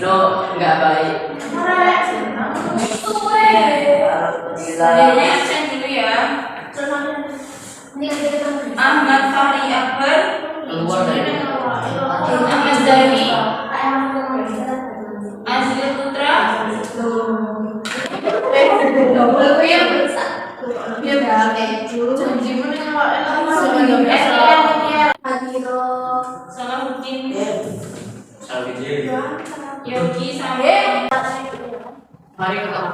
No, nggak baik. Sebenarnya absen dulu ya. Ahmad Fahri Akbar, Keluar dari Ahmad Zahri, Azril Putra, Salahuddin, Yogi sama Mari ke tengah.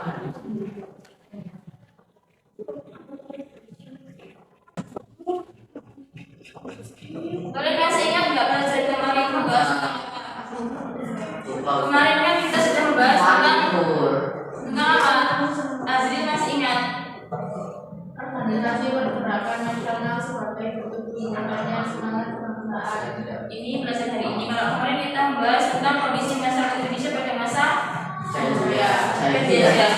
Kalian masih ingat nggak belajar kemarin membahas kemarin kan kita sudah membahas tentang apa? Azril masih ingat? Organisasi pergerakan nasional sebagai bentuk peningkatannya semangat kebangsaan. Ini belajar hari ini. Kalau kemarin kita membahas tentang kondisi masyarakat Indonesia pada masa penjajahan.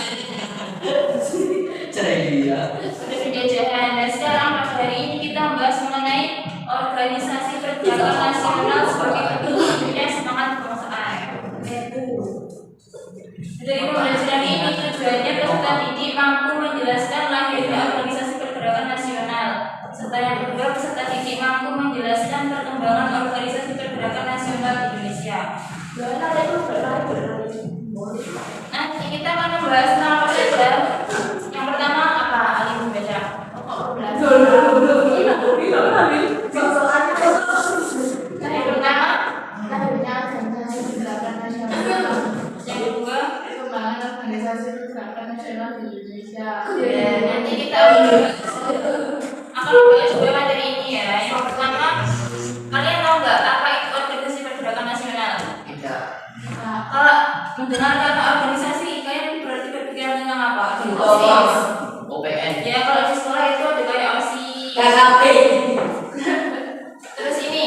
Pada penjajahan. Dan sekarang pada hari ini kita membahas mengenai organisasi pergerakan nasional sebagai bentuk wujudnya semangat kebangsaan. Dari pembelajaran ini tujuannya peserta didik mampu menjelaskan lahirnya organisasi pergerakan nasional. Serta yang kedua, peserta didik mampu menjelaskan perkembangan organisasi pergerakan nasional di Indonesia. Nanti kita akan membahas tentang apa saja. Yang pertama apa? Ali membaca. Yang pertama, Lahirnya organisasi pergerakan nasional. yang kedua, Perkembangan organisasi pergerakan nasional di Indonesia. ya, nanti kita akan membahas dua materi ini ya. Yang pertama, kalian tahu nggak apa itu organisasi pergerakan nasional? Tidak. Nah, kalau mendengar kata organisasi, kalian berarti berpikiran tentang apa? OPN. Ya, kalau di sekolah itu ada kayak OSIS. Terus ini,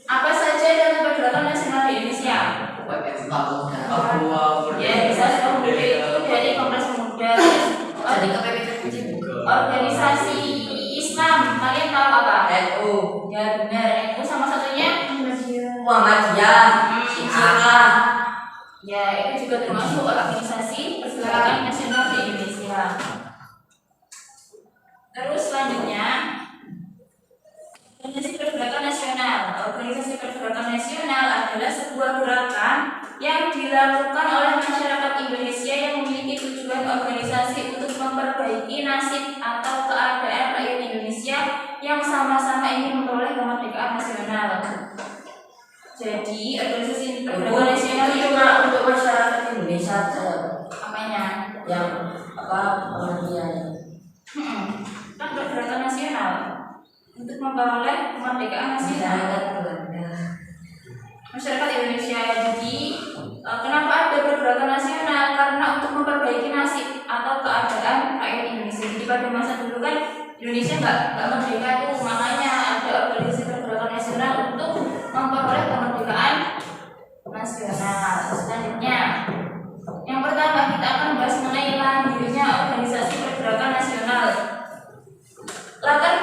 apa saja dalam pergerakan nasional di Indonesia? OPN Papua. Ya, bisa sekolah itu dari Kongres Pemuda. Jadi KPP juga. Organisasi Islam, kalian tahu apa? NU. Ya benar, itu sama satunya. Muhammadiyah. Syiah. Ya, itu juga termasuk organisasi pergerakan nasional di Indonesia. Terus selanjutnya, organisasi pergerakan nasional. Organisasi pergerakan nasional adalah sebuah gerakan yang dilakukan oleh masyarakat Indonesia yang memiliki tujuan organisasi untuk memperbaiki nasib atau keadaan rakyat Indonesia yang sama-sama ingin memperoleh kemerdekaan nasional. Jadi, organisasi pergerakan nasional itu untuk masyarakat Indonesia saja. namanya Yang pengertiannya. kan pergerakan nasional untuk memperoleh kemerdekaan nasional masyarakat Indonesia. Jadi kenapa ada pergerakan nasional? Karena untuk memperbaiki nasib atau keadaan rakyat Indonesia. Jadi pada masa dulu kan Indonesia nggak merdeka tuh, makanya ada organisasi pergerakan nasional untuk memperoleh kemerdekaan nasional. Selanjutnya, yang pertama kita akan bahas mengenai lahirnya organisasi pergerakan nasional. Latar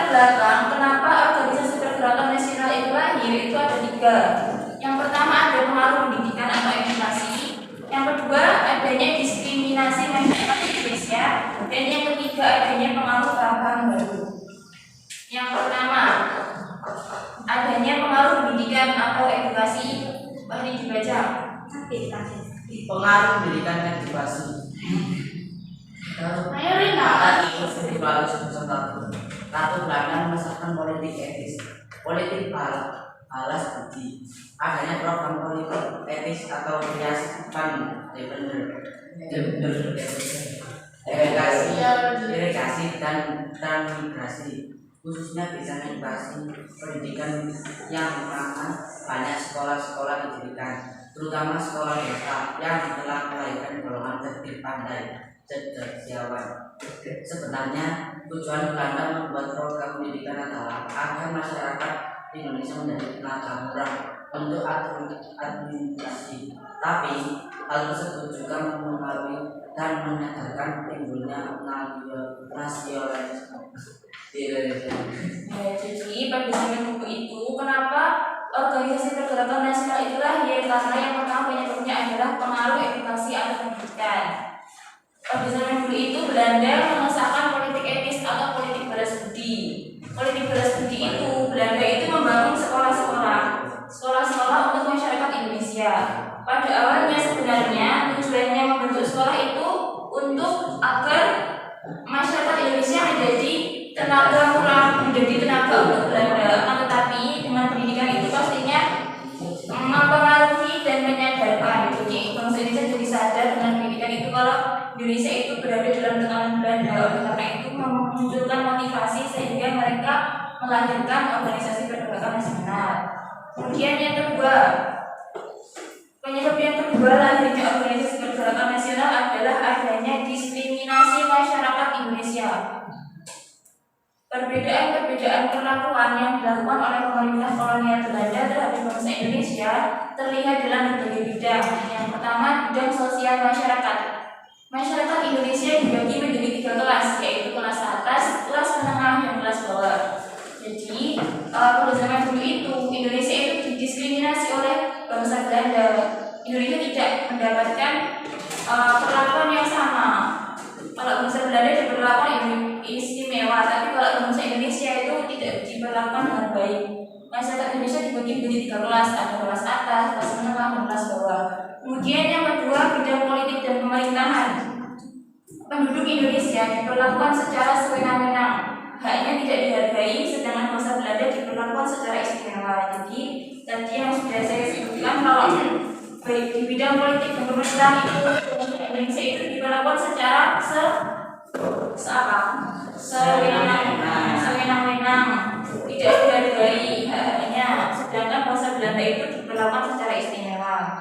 belakang kenapa organisasi pergerakan nasional itu lahir itu ada 3. Yang pertama ada pengaruh pendidikan atau edukasi. Yang kedua adanya diskriminasi masyarakat Indonesia. Dan yang ketiga adanya pengaruh paham baru. Yang pertama adanya pengaruh pendidikan atau edukasi. Ini dibaca. Pengaruh pendidikan dan edukasi. Ayo Rina. Latar belakang masyarakat politik etis. Politik balas budi. Adanya program politik etis atau kebiasaan delegasi dan transmigrasi, khususnya bisa edukasi pendidikan yang aman. Banyak sekolah-sekolah didirikan, terutama sekolah desa yang telah melahirkan golongan cerdik pandai cendekiawan. Sebenarnya tujuan Belanda membuat program pendidikan adalah agar masyarakat Indonesia menjadi tenaga murah untuk administrasi. Tapi hal tersebut juga mempengaruhi dan menyadarkan timbulnya nasionalisme di Indonesia. Jadi pada zaman buku itu kenapa organisasi pergerakan nasional itu lahir? Karena yang pertama penyebabnya pendidikan. Pada zaman dulu itu Belanda mengesahkan politik etis atau politik balas budi. Politik balas budi itu Belanda itu membangun sekolah-sekolah untuk masyarakat Indonesia. Pada awalnya sebenarnya tujuannya membentuk sekolah itu untuk agar masyarakat Indonesia menjadi tenaga untuk Belanda. Akan tetapi dengan pendidikan itu pastinya mempengaruhi dan menyadarkan. Jadi bangsa Indonesia jadi sadar dengan pendidikan itu kalau Indonesia itu berada dalam tekanan Belanda. Oleh karena itu memunculkan motivasi sehingga mereka melahirkan organisasi pergerakan nasional. Kemudian yang kedua, penyebab yang kedua lahirnya organisasi pergerakan nasional adalah adanya diskriminasi masyarakat Indonesia. Perbedaan perlakuan yang dilakukan oleh pemerintah kolonial Belanda terhadap bangsa Indonesia terlihat dalam berbagai bidang. Yang pertama, bidang sosial masyarakat. Masyarakat Indonesia dibagi menjadi 3 kelas, yaitu kelas atas, kelas menengah, dan kelas bawah. Jadi, pada zaman dulu itu Indonesia itu didiskriminasi oleh bangsa Belanda. Indonesia tidak mendapatkan perlakuan yang sama. Kalau bangsa Belanda diperlakukan istimewa, tapi kalau bangsa Indonesia itu tidak diperlakukan dengan baik. Masyarakat Indonesia dibagi menjadi 3 kelas, ada kelas atas, kelas menengah, dan kelas bawah. Kemudian yang kedua, bidang politik dan pemerintahan. Penduduk Indonesia diperlakukan secara sewenang-wenang, haknya tidak dihargai, sedangkan bangsa Belanda diperlakukan secara istimewa. Jadi tadi yang sudah saya sebutkan, kalau baik di bidang politik dan pemerintahan itu Indonesia itu diperlakukan secara sewenang-wenang, tidak dihargai haknya, sedangkan bangsa Belanda itu diperlakukan secara istimewa.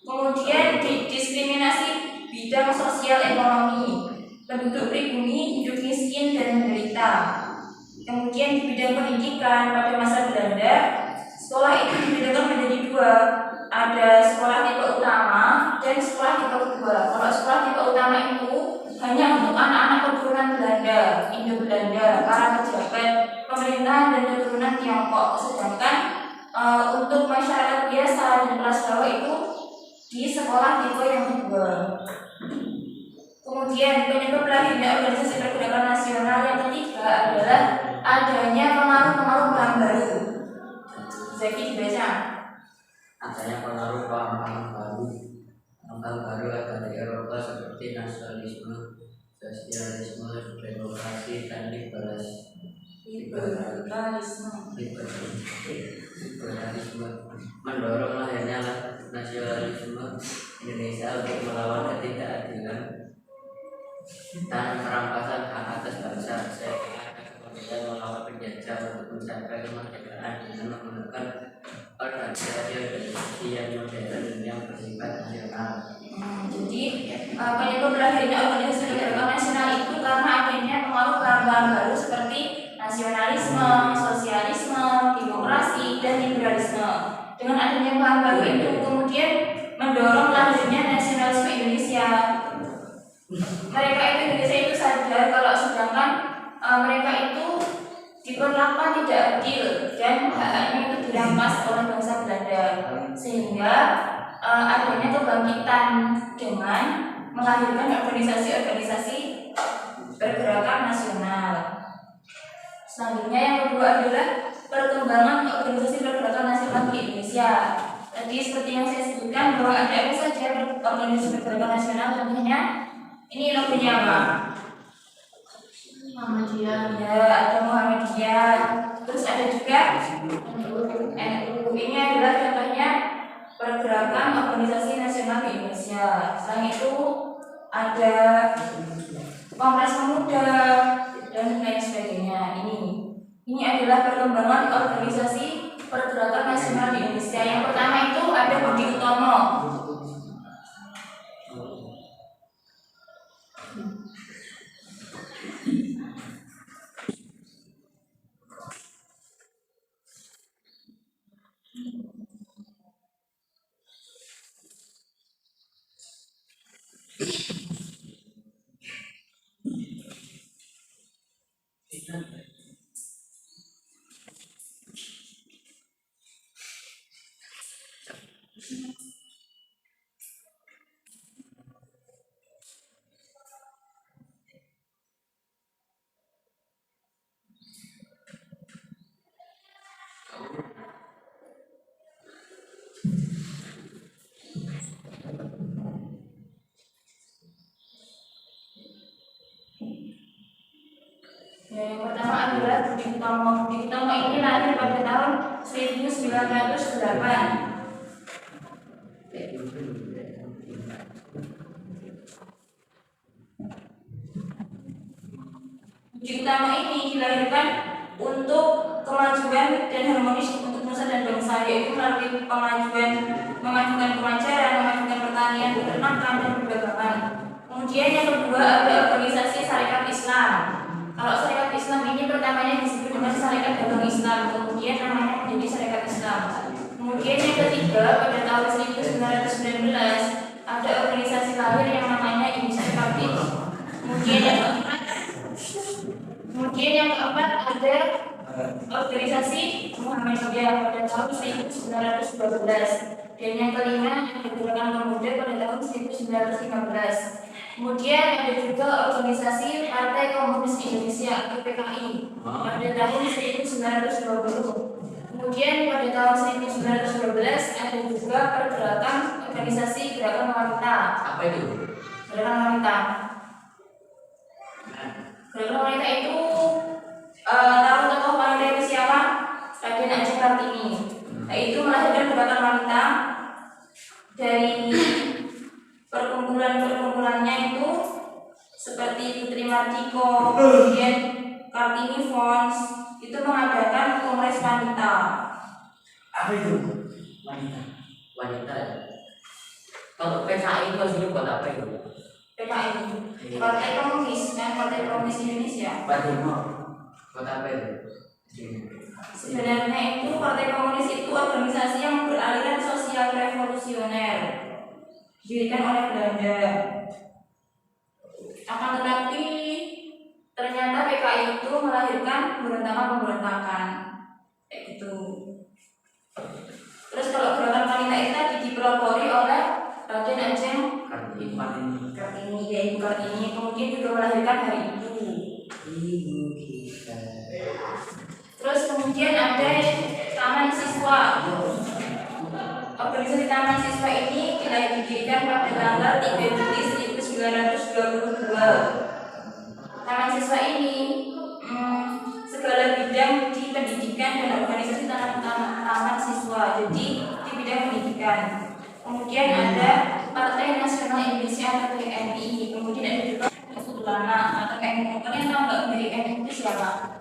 Kemudian diskriminasi bidang sosial ekonomi, penduduk pribumi hidup miskin dan menderita. Kemudian di bidang pendidikan pada masa Belanda, sekolah itu dibedakan menjadi 2, ada sekolah tipe utama dan sekolah tipe kedua. Kalau sekolah tipe utama itu hanya untuk anak-anak keturunan Belanda, Indo-Belanda, para pejabat pemerintahan dan keturunan Tiongkok. Sedangkan untuk masyarakat biasa dan kelas bawah itu di sekolah tipe yang kedua. Kemudian penyebab lahirnya organisasi pergerakan nasional yang ketiga adalah adanya pengaruh-pengaruh paham baru. Zaki dibaca. Adanya pengaruh paham baru dari Eropa seperti nasionalisme, sosialisme, demokrasi, dan liberalisme mendorong lahirnya nasionalisme Indonesia untuk melawan ketidakadilan dan perampasan hak atas bangsa, dan melawan penjajah untuk mencapai kemerdekaan dengan menggunakan organisasi yang modern dan yang bersifat nasional. Jadi penyebab lahirnya organisasi pergerakan nasional itu karena adanya pengaruh paham baru seperti nasionalisme, sosialisme, demokrasi, dan liberalisme. Dengan adanya paham baru itu kemudian mendorong lahirnya nasionalisme Indonesia. Mereka itu Indonesia itu sadar kalau sedangkan mereka itu diperlakukan tidak adil dan haknya itu dirampas oleh bangsa Belanda, sehingga adanya kebangkitan dengan melahirkan organisasi-organisasi pergerakan nasional. Selanjutnya yang kedua adalah perkembangan organisasi pergerakan nasional di Indonesia. Tadi seperti yang saya sebutkan bahwa ada apa saja organisasi pergerakan nasional, contohnya ini logonya apa? Muhammadiyah. Ya, ada Muhammadiyah. Terus ada juga NU. Ini adalah contohnya pergerakan organisasi nasional di Indonesia. Selain itu ada Kongres Pemuda dan lain sebagainya. Ini adalah perkembangan organisasi pergerakan nasional di Indonesia. Yang pertama itu ada Budi Utomo. adalah Budi Utomo. Budi Utomo ini lahir pada tahun 1908. Budi Utomo ini dilahirkan untuk kemajuan dan harmonis untuk nusa dan bangsa, yaitu melalui memajukan pengajaran, memajukan pertanian, peternakan, dan perdagangan. Kemudian yang kedua ada organisasi Sarekat Islam. Kalau Sarekat Islam ini pertamanya disebut dengan Sarekat Dagang Islam, kemudian namanya menjadi Sarekat Islam. Kemudian yang ketiga pada tahun 1919 ada organisasi lahir yang namanya Indonesia Kabit. Kemudian yang keempat ada organisasi Muhammadiyah pada tahun 1912, dan yang kelima ada Gerakan Pemuda pada tahun 1915. Kemudian ada juga organisasi Partai Komunis Indonesia atau PKI pada tahun 1920. Kemudian pada tahun 1912 ada juga pergerakan organisasi Gerakan Wanita. Apa itu? Gerakan Wanita. Gerakan Wanita itu tahu tokoh wanita itu siapa? Raden Ajeng Kartini. Yaitu melahirkan gerakan wanita dari perkumpulannya itu seperti Putri Martiko, kemudian Kartini Fons itu mengadakan kongres wanita. Apa itu? Wanita. Kalau PKI itu maksudnya buat apa itu? PKI, Partai Komunis, Partai Komunis Indonesia. Buat apa itu? Sebenarnya itu Partai Komunis itu organisasi yang beraliran sosial revolusioner, didirikan oleh Belanda. Akan tetapi ternyata PKI itu melahirkan pemberontakan kayak gitu. Terus kalau gerakan wanita itu tadi dipelopori oleh Raden Ajeng Kartini, ya Ibu Kartini, kemudian juga melahirkan Hari Ibu. Terus kemudian ada Taman Siswa. Organisasi Taman Siswa ini didirikan pada tanggal 3 Juli 1922. Taman Siswa ini segala bidang di pendidikan dan organisasi taman siswa, jadi di bidang pendidikan. Kemudian ada Partai Nasional Indonesia atau PNI, kemudian ada juga Ulama atau NU. Kalian tahu nggak dari NU itu siapa?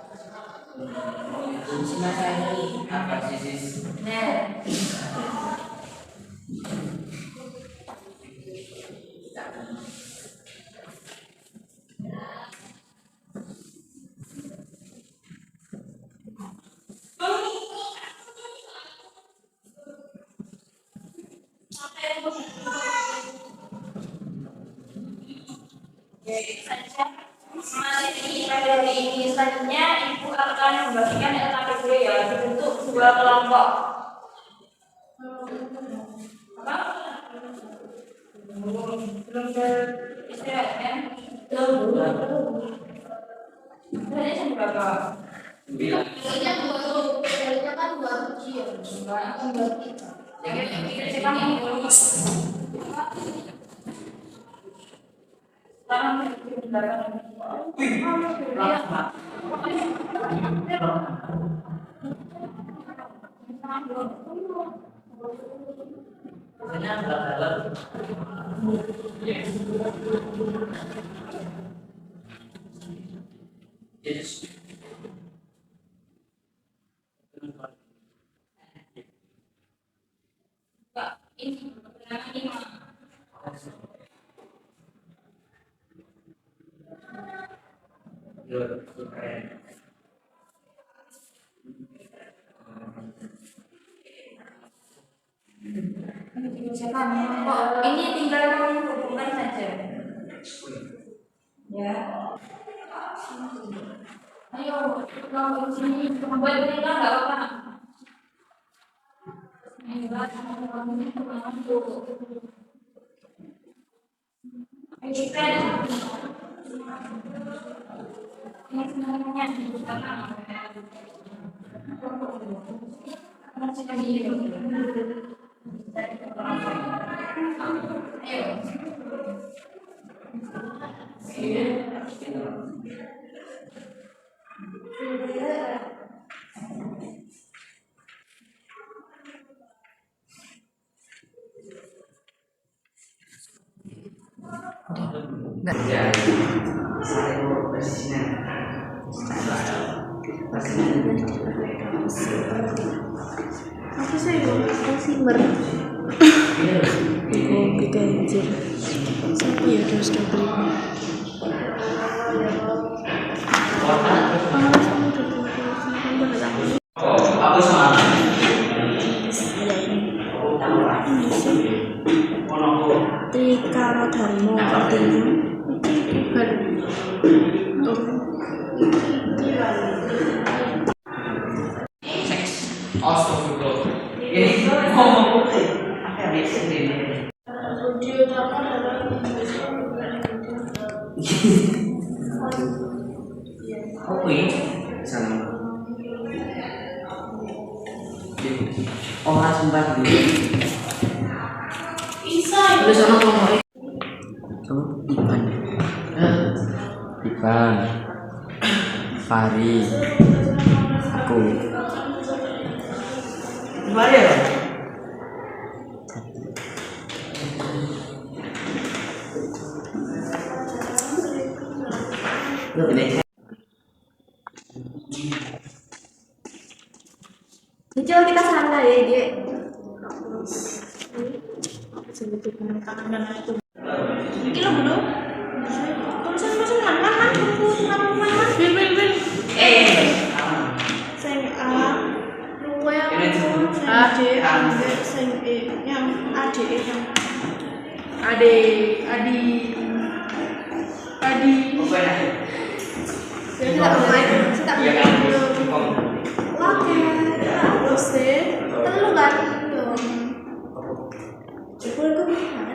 Apa sih? Nah, materi pada hari ini selanjutnya Ibu akan membagikan LKPD ya dibentuk dua kelompok. Apa? Belum beristirahat kan? Belum. Tadi jam berapa? 9. Bedanya kan 2 ujian. Sekarang ini dulu. Sekarang di belakang. Yes. Ini pertanyaan 5. Ini tinggal menghubungkan saja. Ya. Ayo, kalau sini membuat berita nggak apa-apa. Ayo, kita ini sebenarnya ayo. Ya, saya mau persisnya. Apa sih? Simber. Oh, kita anjir. Siapa ya terus double? Aku sama. Trikara Dharma artinya bukan Astagfirullah. Ini ngomong apa ya sendiri. Audio Dharma adalah Apa ya? Sana. Oh, sempat dulu. Isa Lu sana ngomong. Iban. Ivan, Fari, aku. Gimana ya? Lu ini. coba kita sana ya dia sebetulnya tangan itu ini lo belum tulisan mana kan mana bil sing A lu yang A D ambil sing E yang A D E yang Adi Apa ya? saya tidak bermain oke terus deh terlalu kan dong coba aku gimana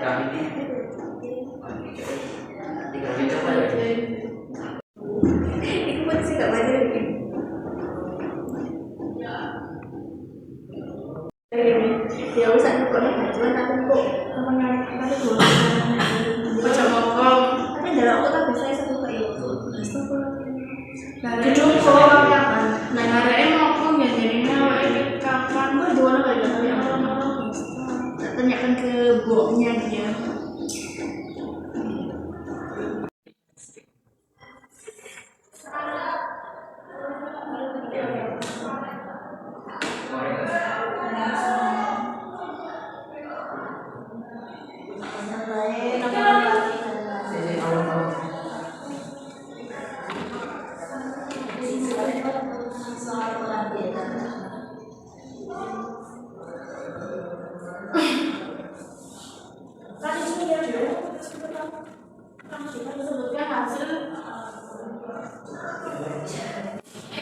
Yang ini. Tinggal dicoba ya. itu pun sih gak banyak lagi ya usah kok nih cuman aku kok apa tuh baca ngomong tapi dalam aku tak bisa satu kayak itu gedung kok nah ada ngomong ya jadinya ini kapan gue jual kayak gitu ya orang-orang tanyakan ke boknya dia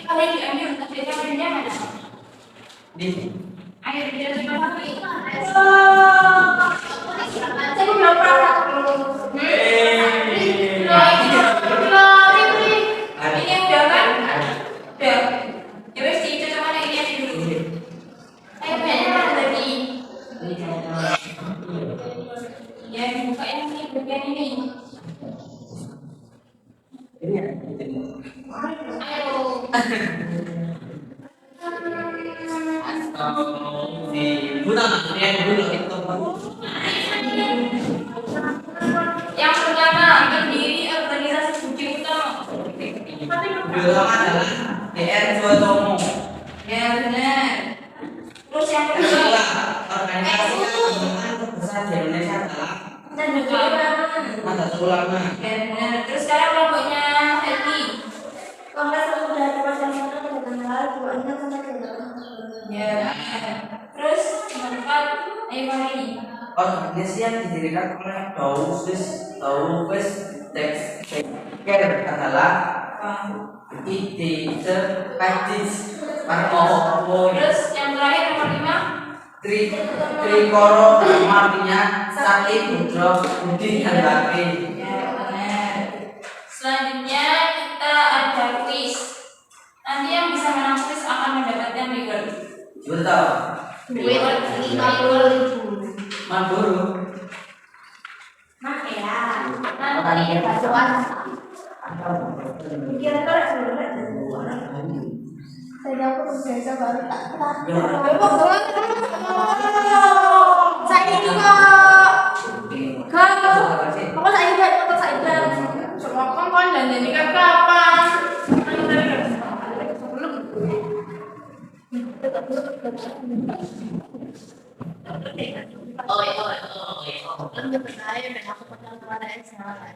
Kalau diambil untuk dia mana? Di Ayo dia terima kasih. saya belum pernah Ini udah kan? Udah. Ya wes itu sama yang ini dulu. Ayo banyak lagi. Ya buka yang ini bagian ini. Ayo. di bulan yang dulu itu. Yang pertama berdiri organisasi Budi Utama. Pertama adalah DR Suatomo. Ya benar. Terus yang Yang kedua kedua, organisasi keagamaan terbesar di Indonesia adalah Nahdlatul Ulama. ya benar. Terus sekarang kelompoknya Heti. Kongres Pemuda Departemen Perdagangan Buahnya sama dengan Ya. Terus yang keempat Mari. Organisasi yang didirikan oleh Daufus Dexter adalah ide Kadis Parmoho. Terus yang terakhir nomor 5 Trikoro artinya sakit budro budi dan bakti. ya benar. Selanjutnya kita ada kuis. Nanti yang bisa menang kuis akan mendapatkan reward. Betul. Reward 50.000. Maburu. Nah ya Nanti bacaan kira-kira saya aku biasa baru tak saya juga Kan udah percaya dan aku pernah kemarin salah.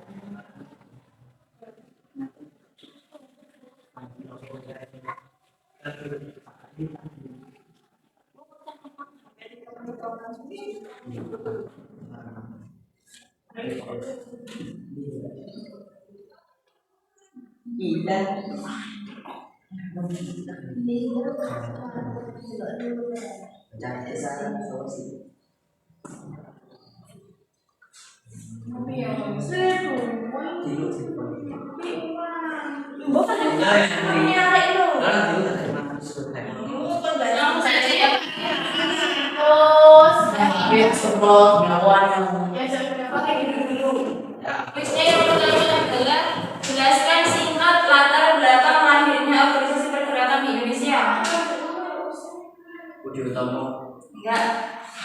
Iya. Jadi saran solusi. Tapi yang seru, Tidur. bukan ini ada itu. Kalau tidur tak ada makan sebentar. Bukan banyak. Yang saya siap. Terus, Sebelum melawan ya saya pakai dulu. Kuisnya yang pertama adalah jelaskan singkat latar belakang lahirnya organisasi pergerakan di Indonesia. Budi Utomo. Enggak.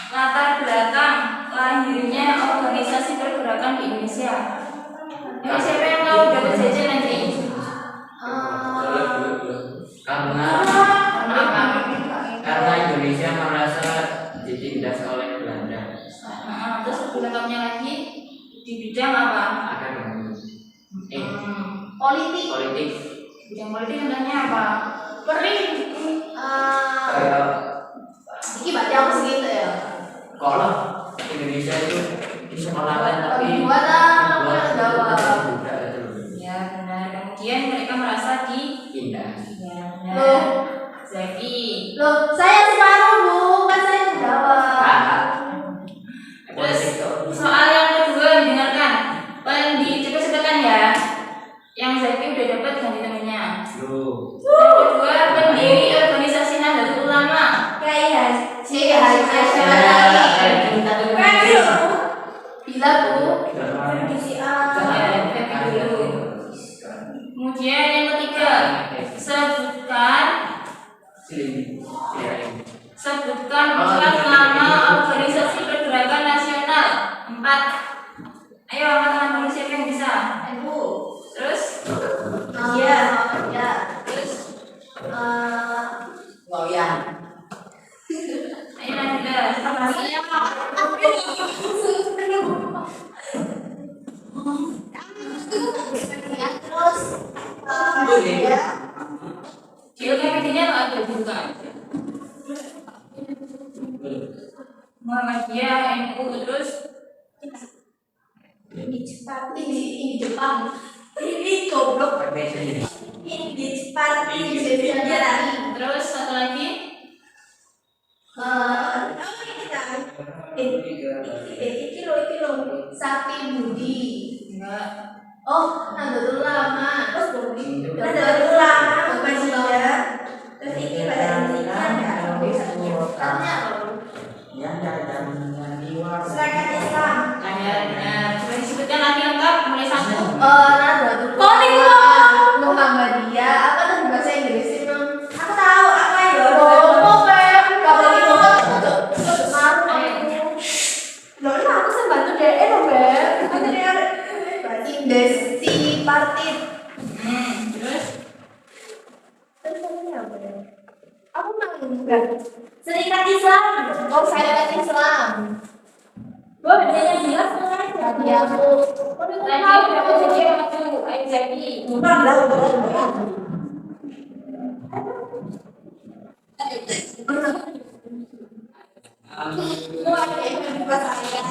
Latar belakang lahirnya organisasi pergerakan di Indonesia. Yang siapa yang tahu dapat jajan nanti? Karena Karena apa? Indonesia merasa ditindas oleh Belanda. Terus belakangnya lagi di bidang apa? Akademi. Politik. Politik. Bidang politik contohnya apa? Pering. Iki baca aku segitu ya. Kalau Indonesia itu di sekolah kan tapi Buat apa Jawa? Ya benar. Kemudian mereka merasa Indah. ya Loh. benar. Zaki. Loh, saya separuh Bu, kan saya Jawa. Terus soal yang kedua didengarkan. Paling dicoba-cobakan ya. Yang Zaki udah dapat ganti temennya. Loh. Yang kedua pendiri organisasi Nahdlatul Ulama. Kayak bila Bu, kondisi Ya, dulu. Kemudian yang ketiga, sebutkan empat nama organisasi pergerakan nasional. 4. Ayo angkat tangan dulu siapa yang bisa. Bu. Terus, Iya, ya. terus, Loyang. ayo Nabila. Terus, ya. Geografinya ada juga. Muhammadiyah, NU, terus Ini cepat, ini Jepang. Ini goblok. Ini cepat, ini sejarah. terus satu lagi. Iki lo sapi budi. Enggak. Oh, Nahdlatul Ulama. Terus budi. Nahdlatul Ulama Muhammadiyah. Terus ini pada intinya tanya Yang dari luar. Seragam Islam. Benar. Boleh disebutkan lagi lengkap mulai 1. Nahdlatul Ulama Muhammadiyah. Apa tuh bahasa Inggris itu? Aku tahu apa ya. Oh, kayak kalau itu Loh, aku sembantu DE loh, Beb. Nanti dia Indesi Partit. Terus Aku mau enggak. Serikat Islam. Oh, Serikat Islam. Gue bedanya jelas kan? Tadi aku. lagi berapa jadi waktu ayo Zaki. Bukan lah, Lu ada yang buat saya.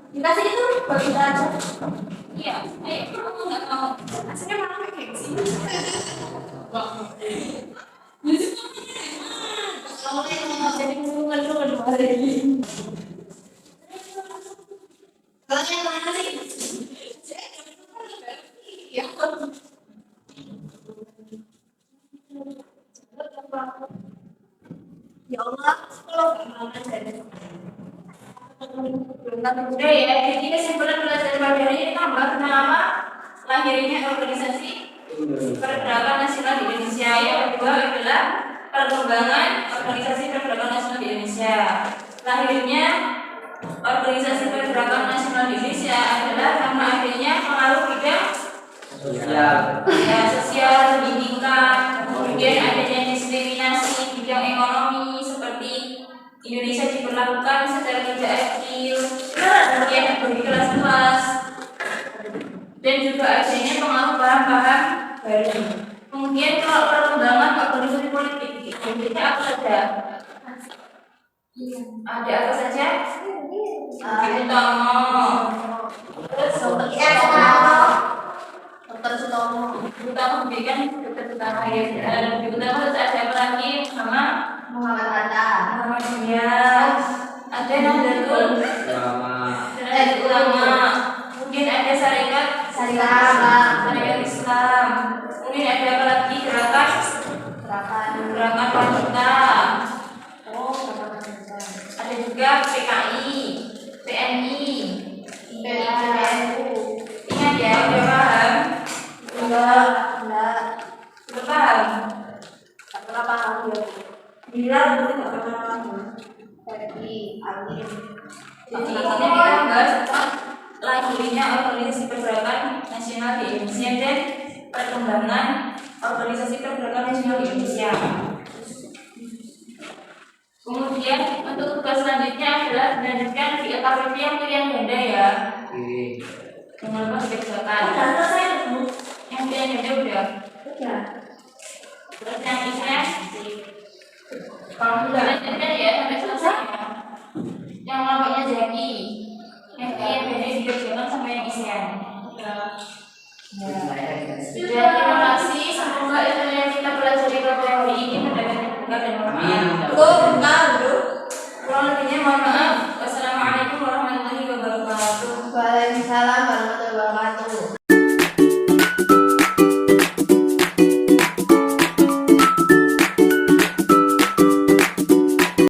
Dikasih itu buat kita aja. Iya, ayo kamu nggak mau. Aslinya mana kayak gini. Jadi ngomongin lu kedua hari. Kalau yang mana sih? Ya. Ya Allah, kalau kemana dari Udah ya, jadi kesimpulan belajar pada hari ini tambah kenapa lahirnya organisasi pergerakan nasional di Indonesia. Yang kedua adalah perkembangan organisasi pergerakan nasional di Indonesia. Lahirnya organisasi pergerakan nasional di Indonesia adalah karena adanya pengaruh bidang Sosial. ya, sosial, pendidikan, kemudian adanya diskriminasi bidang ekonomi Indonesia diperlakukan secara tidak adil, kemudian bagi kelas-kelas, dan juga adanya pengaruh paham-paham baru. Kemudian kalau perkembangan organisasi politik, bentuknya apa saja? Ada apa saja? Utama, terus Dr. Sutomo, utama memberikan Dr. Sutomo ya. Dan utama terus ada apa lagi? Sama Muhammad Hatta, Muhammad Dias, ada Nahdlatul Ulama, mungkin ada Syarikat Islam, mungkin ada apa lagi? Gerakan wanita. Ada juga PKI, PNI, PBNU. Ingat ya, udah paham? Udah paham? tak pernah paham ya. Bila betul nggak paham? Jadi Amin. Jadi ini kita bahas tentang lahirnya organisasi pergerakan nasional di Indonesia dan perkembangan organisasi pergerakan nasional di Indonesia. Kemudian untuk tugas selanjutnya adalah melanjutkan di KPP yang pilihan ganda ya. Jangan lupa dikerjakan. Yang pilihan ganda udah. Terus yang isinya kalau sudah lanjutkan ya sampai selesai ya. Yang kelompoknya Jaki, yang pilihan ganda dikerjakan sampai yang isian. Saya Sudah